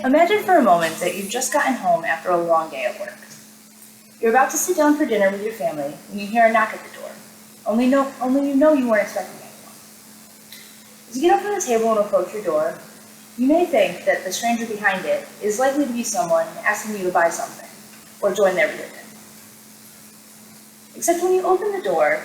Imagine for a moment that you've just gotten home after a long day at work. You're about to sit down for dinner with your family when you hear a knock at the door. Only you know you weren't expecting anyone. As you get up from the table and approach your door, you may think that the stranger behind it is likely to be someone asking you to buy something or join their religion. Except when you open the door,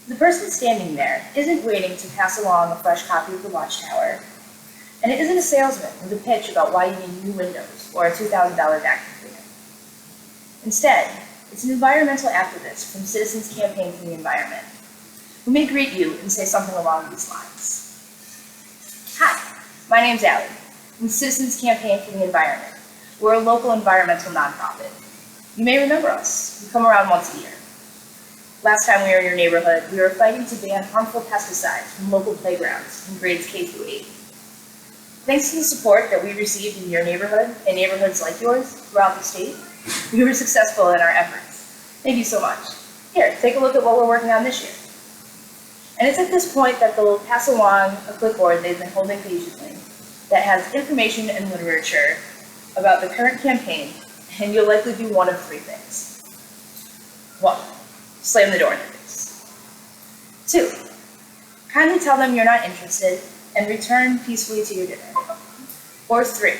the person standing there isn't waiting to pass along a fresh copy of the Watchtower, and it isn't a salesman with a pitch about why you need new windows or a $2,000 vacuum cleaner. Instead, it's an environmental activist from Citizens Campaign for the Environment, who may greet you and say something along these lines. Hi, my name's Allie, from Citizens Campaign for the Environment. We're a local environmental nonprofit. You may remember us. We come around once a year. Last time we were in your neighborhood, we were fighting to ban harmful pesticides from local playgrounds in grades K through 8. Thanks to the support that we received in your neighborhood and neighborhoods like yours throughout the state, we were successful in our efforts. Thank you so much. Here, take a look at what we're working on this year. And it's at this point that they'll pass along a clipboard they've been holding patiently that has information and literature about the current campaign, and you'll likely do one of three things. 1. Slam the door in their face. 2. Kindly tell them you're not interested and return peacefully to your dinner. Or 3.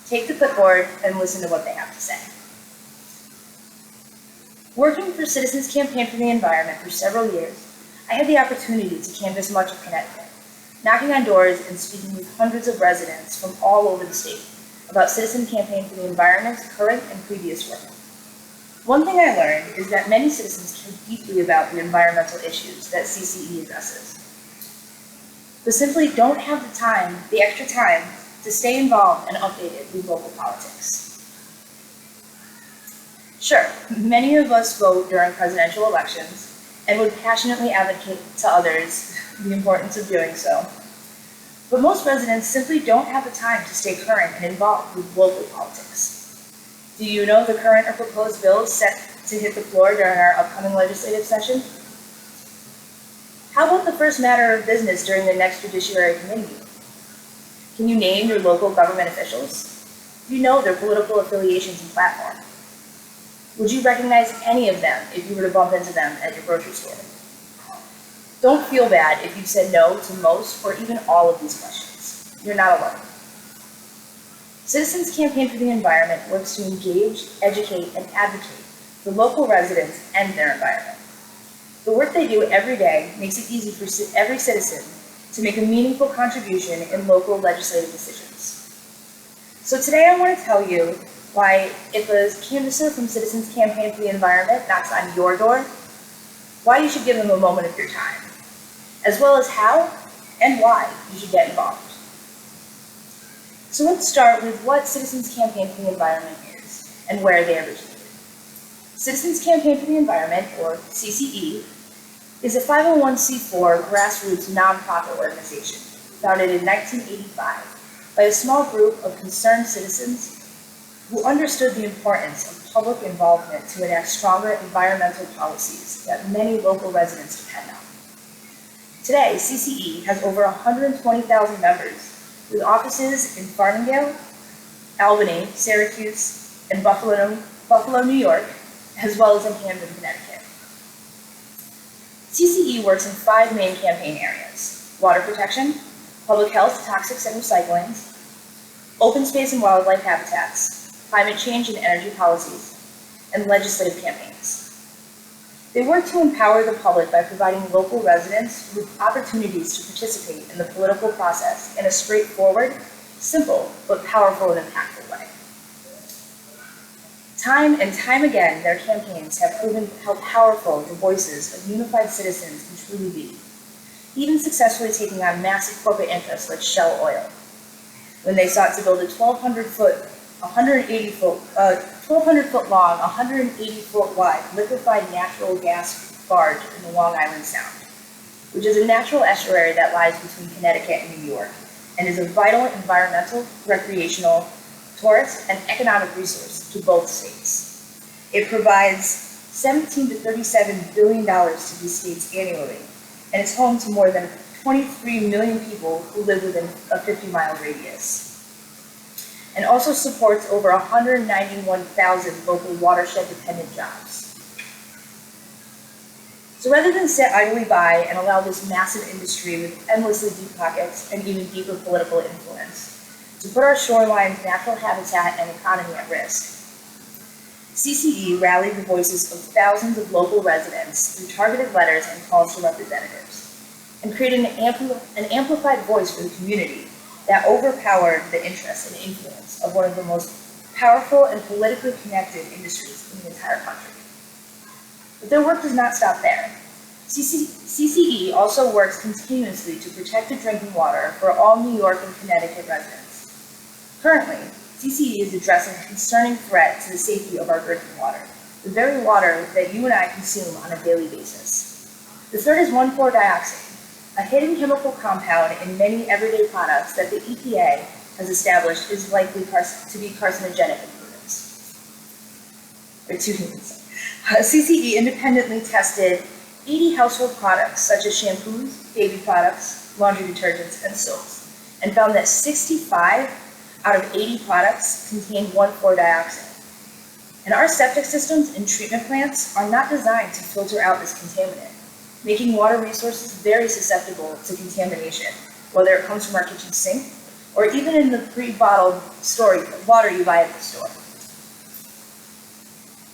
Take the clipboard and listen to what they have to say. Working for Citizens Campaign for the Environment for several years, I had the opportunity to canvass much of Connecticut, knocking on doors and speaking with hundreds of residents from all over the state about Citizen Campaign for the Environment's current and previous work. One thing I learned is that many citizens care deeply about the environmental issues that CCE addresses, but simply don't have the extra time to stay involved and updated with local politics. Sure, many of us vote during presidential elections and would passionately advocate to others the importance of doing so, but most residents simply don't have the time to stay current and involved with local politics. Do you know the current or proposed bills set to hit the floor during our upcoming legislative session? How about the first matter of business during the next Judiciary Committee meeting? Can you name your local government officials? Do you know their political affiliations and platform? Would you recognize any of them if you were to bump into them at your grocery store? Don't feel bad if you've said no to most or even all of these questions. You're not alone. Citizens Campaign for the Environment works to engage, educate, and advocate for local residents and their environment. The work they do every day makes it easy for every citizen to make a meaningful contribution in local legislative decisions. So today I want to tell you why, if a canvasser from Citizens Campaign for the Environment knocks on your door, why you should give them a moment of your time, as well as how and why you should get involved. So let's start with what Citizens Campaign for the Environment is and where they originated. Citizens Campaign for the Environment, or CCE, is a 501c4 grassroots nonprofit organization founded in 1985 by a small group of concerned citizens who understood the importance of public involvement to enact stronger environmental policies that many local residents depend on. Today, CCE has over 120,000 members, with offices in Farmingdale, Albany, Syracuse, and Buffalo, New York, as well as in Camden, Connecticut. CCE works in 5 main campaign areas: water protection, public health, toxics and recycling, open space and wildlife habitats, climate change and energy policies, and legislative campaigns. They work to empower the public by providing local residents with opportunities to participate in the political process in a straightforward, simple, but powerful and impactful way. Time and time again, their campaigns have proven how powerful the voices of unified citizens can truly be, even successfully taking on massive corporate interests like Shell Oil, when they sought to build a 1,200-foot long, 180-foot wide liquefied natural gas barge in the Long Island Sound, which is a natural estuary that lies between Connecticut and New York, and is a vital environmental, recreational, tourist, and economic resource to both states. It provides $17 to $37 billion to these states annually, and it's home to more than 23 million people who live within a 50-mile radius. and also supports over 191,000 local watershed-dependent jobs. So rather than sit idly by and allow this massive industry with endlessly deep pockets and even deeper political influence to put our shoreline's natural habitat and economy at risk, CCE rallied the voices of thousands of local residents through targeted letters and calls to representatives, and created an amplified voice for the community that overpowered the interests and influence of one of the most powerful and politically connected industries in the entire country. But their work does not stop there. CCE also works continuously to protect the drinking water for all New York and Connecticut residents. Currently, CCE is addressing a concerning threat to the safety of our drinking water, the very water that you and I consume on a daily basis. The threat is 1,4-dioxane, a hidden chemical compound in many everyday products that the EPA has established is likely to be carcinogenic to humans. CCE independently tested 80 household products such as shampoos, baby products, laundry detergents, and soaps, and found that 65 out of 80 products contain 1,4-dioxane. And our septic systems and treatment plants are not designed to filter out this contaminant, making water resources very susceptible to contamination, whether it comes from our kitchen sink or even in the pre-bottled water you buy at the store.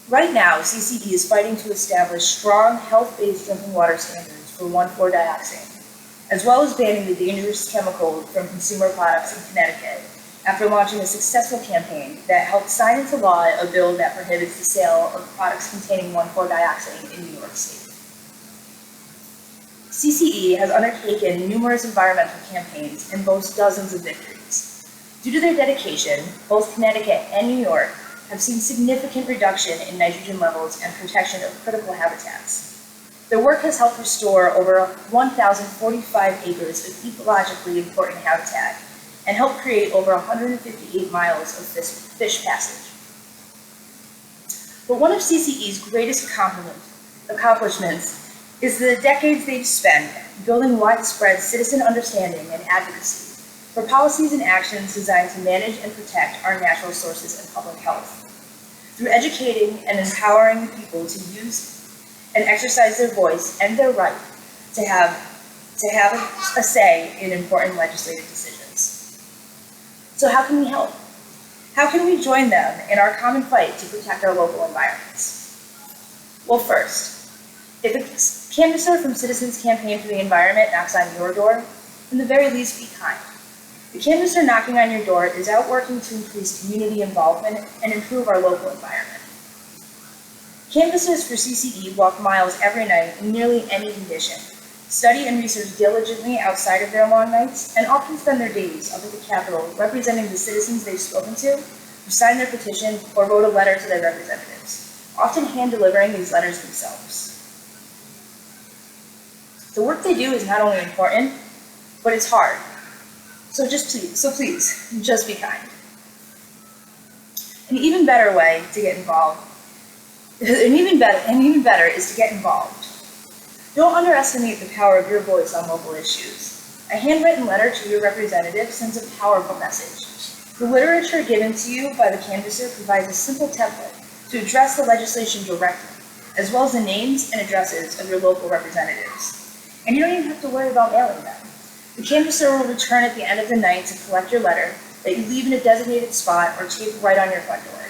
Right now, CCE is fighting to establish strong, health-based drinking water standards for 1,4-dioxane, as well as banning the dangerous chemical from consumer products in Connecticut, after launching a successful campaign that helped sign into law a bill that prohibits the sale of products containing 1,4-dioxane in New York State. CCE has undertaken numerous environmental campaigns and boasts dozens of victories. Due to their dedication, both Connecticut and New York have seen significant reduction in nitrogen levels and protection of critical habitats. Their work has helped restore over 1,045 acres of ecologically important habitat and helped create over 158 miles of fish passage. But one of CCE's greatest accomplishments is the decades they've spent building widespread citizen understanding and advocacy for policies and actions designed to manage and protect our natural sources and public health. Through educating and empowering the people to use and exercise their voice and their right to have a say in important legislative decisions. So how can we help? How can we join them in our common fight to protect our local environments? Well, first, if a canvasser from Citizens Campaign for the Environment knocks on your door, in the very least be kind. The canvasser knocking on your door is out working to increase community involvement and improve our local environment. Canvassers for CCE walk miles every night in nearly any condition, study and research diligently outside of their long nights, and often spend their days up at the Capitol representing the citizens they've spoken to, who signed their petition or wrote a letter to their representatives, often hand-delivering these letters themselves. The work they do is not only important, but it's hard. So please, just be kind. An even better way to get involved, and even better is to get involved. Don't underestimate the power of your voice on local issues. A handwritten letter to your representative sends a powerful message. The literature given to you by the canvasser provides a simple template to address the legislation directly, as well as the names and addresses of your local representatives. And you don't even have to worry about mailing them. The canvasser will return at the end of the night to collect your letter that you leave in a designated spot or tape right on your front door.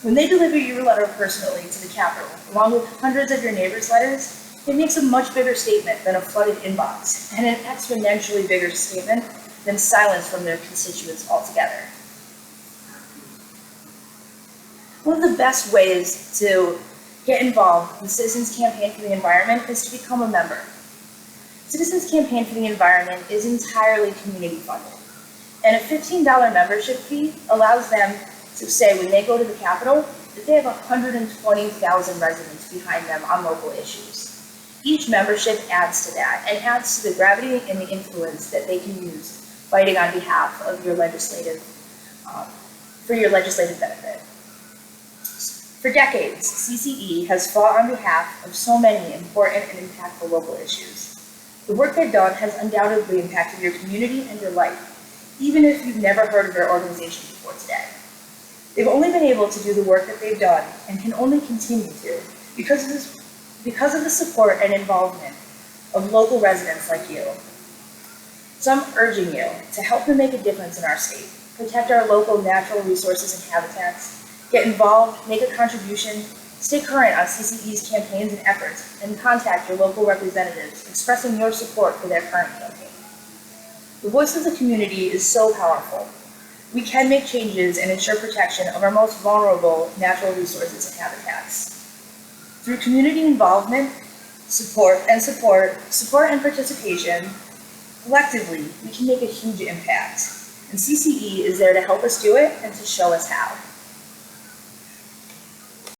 When they deliver your letter personally to the Capitol, along with hundreds of your neighbors' letters, it makes a much bigger statement than a flooded inbox, and an exponentially bigger statement than silence from their constituents altogether. One of the best ways to get involved in the Citizens Campaign for the Environment is to become a member. Citizens Campaign for the Environment is entirely community funded, and a $15 membership fee allows them to say when they go to the Capitol that they have 120,000 residents behind them on local issues. Each membership adds to that and adds to the gravity and the influence that they can use fighting on behalf of for your legislative benefit. For decades, CCE has fought on behalf of so many important and impactful local issues. The work they've done has undoubtedly impacted your community and your life, even if you've never heard of their organization before today. They've only been able to do the work that they've done and can only continue to because of the support and involvement of local residents like you. So I'm urging you to help them make a difference in our state, protect our local natural resources and habitats, get involved, make a contribution, stay current on CCE's campaigns and efforts, and contact your local representatives expressing your support for their current campaign. The voice of the community is so powerful. We can make changes and ensure protection of our most vulnerable natural resources and habitats. Through community involvement, support and participation, collectively, we can make a huge impact. And CCE is there to help us do it and to show us how.